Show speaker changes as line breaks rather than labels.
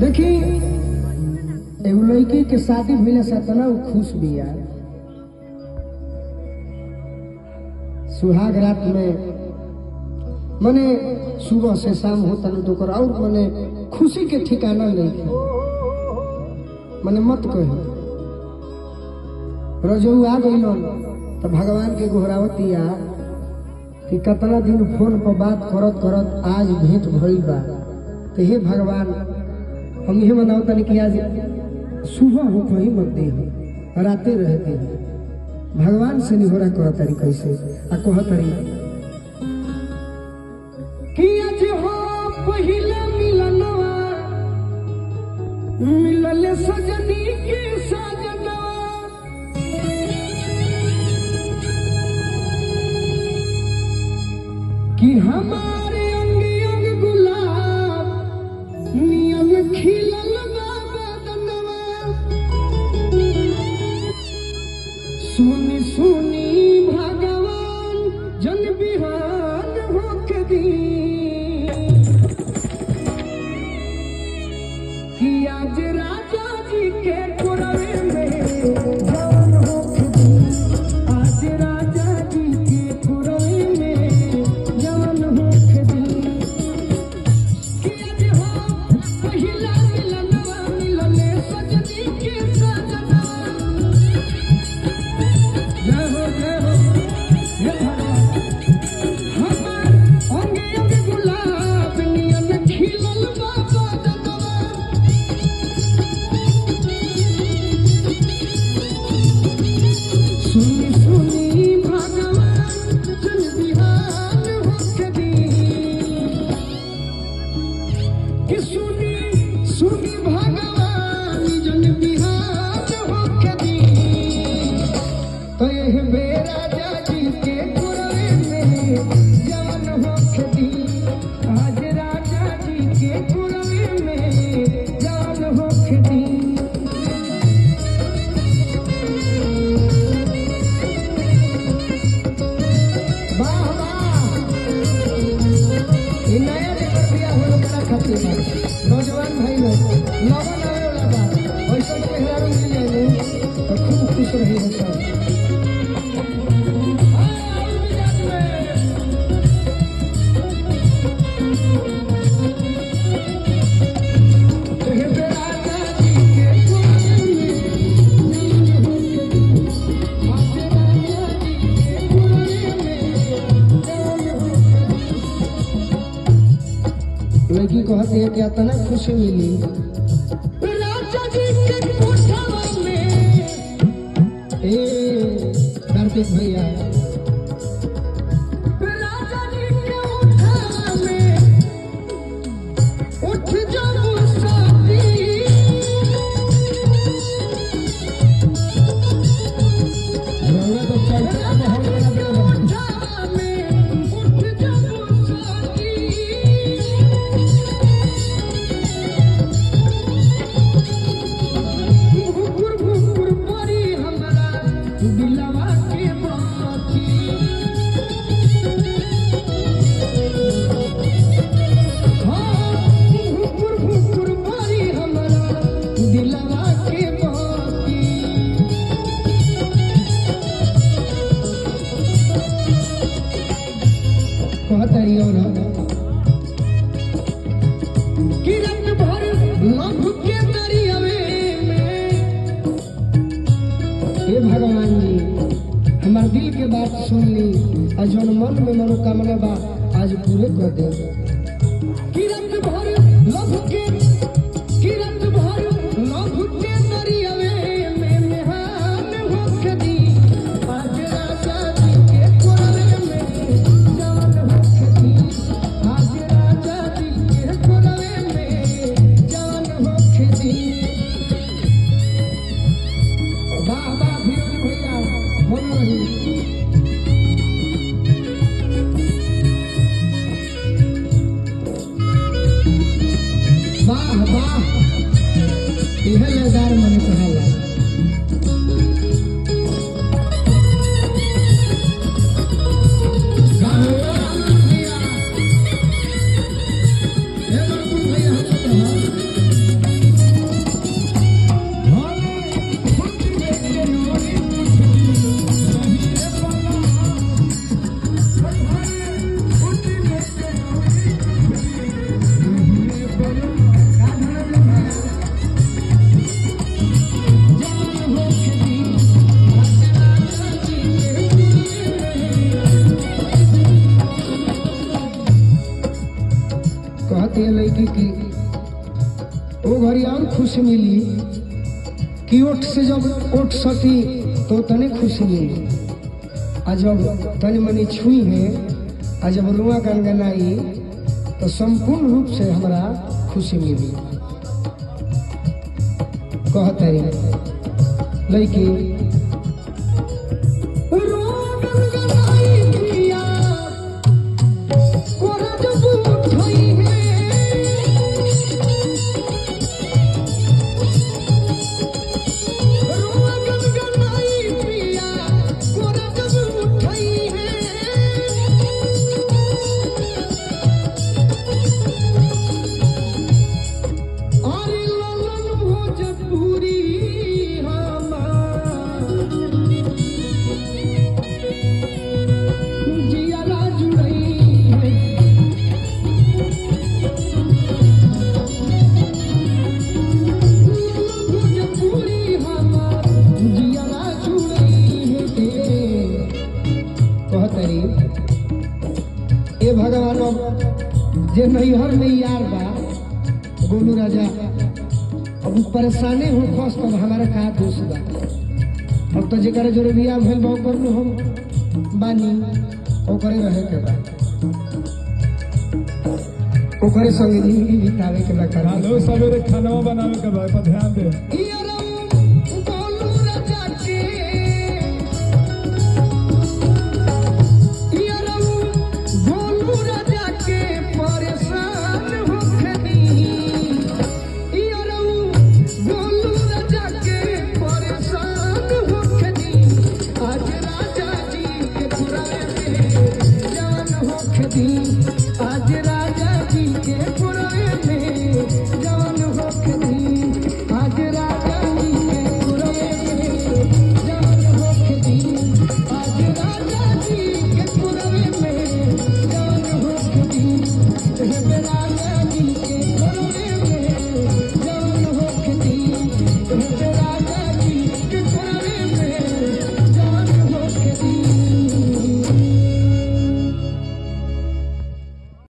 देखी एगो लड़की के शादी भइले से तना खुश बिया। सुहाग रात में मने सुबह से शाम होता न तो और मने खुशी के ठिकाना नहीं मने मत कही रजऊ आ गई तो भगवान के गोहरावतिया कि कितना दिन फोन पर बात करत करत आज भेंट भइल बा। तो हे भगवान हम ये मनाओ तनी कि आज सुबह हो कहीं मत दे राते रहते भगवान से निहोरा कर तारी कैसे आ कह तारी कि आज हो पहिला मिलनवा मिलले सजनी के सजना कि हमारे अंग अंग गुलाब नियम खिलल सुनी सुनी भगवान जन बिहान होके दी कि आज राजा जी के पुरवे में जान होके दी। आज राजा जी के पुरवे में जान होके दी कि आज हो पहिला मिलनवा मिलले सजनी के सजना। नौजवान भाई लोग लगन आवे वाला बा ऐसा पहरारू मिल जाए तो खूब खुश रही है सब। लड़की कहती है कि इतना खुशी मिली राजा जी के कोठवा में। कार्तिक भैया राजा जी के कोठवा में उठ जाओ साथी रौला तो चढ़ा बहुत कहतारी और किरण भर लभ के दरियावे में। हे भगवान जी हमार दिल के बात सुन ली और जौन मन में मनोकामना बा आज पूरे कर दे। किरण भर लभ के किरण भर लभ के दरियावे में मेहान होके दी। आज राजा जी के कोरवे में जान होके दी। आज राजा जी के कोरवे में जान होके दी। बाबा भीम भैया बोल रही कहती है लड़की की वो घड़ी और खुशी मिली कि ओठ से जब ओठ सटी तो तने खुशी मिली, आ जब तनी मनी छुई है, आ जब रुआ गनगनाई तो संपूर्ण रूप से हमारा खुशी मिली। कहते लड़की भगवान जे नैहर में यार बा गोलू राजा अब परेशानी हो खस तब हमारा का दोष बा। अब तो जेकर जोरे बियाह भेल बा ओकर में हम बानी ओकरे रहे के बा, ओकरे संगे जिंदगी बितावे के बा।
हेलो सवेरे खाना बनावे के बा, पर ध्यान दे।
आज राजा जी के पुराने जान हो खेती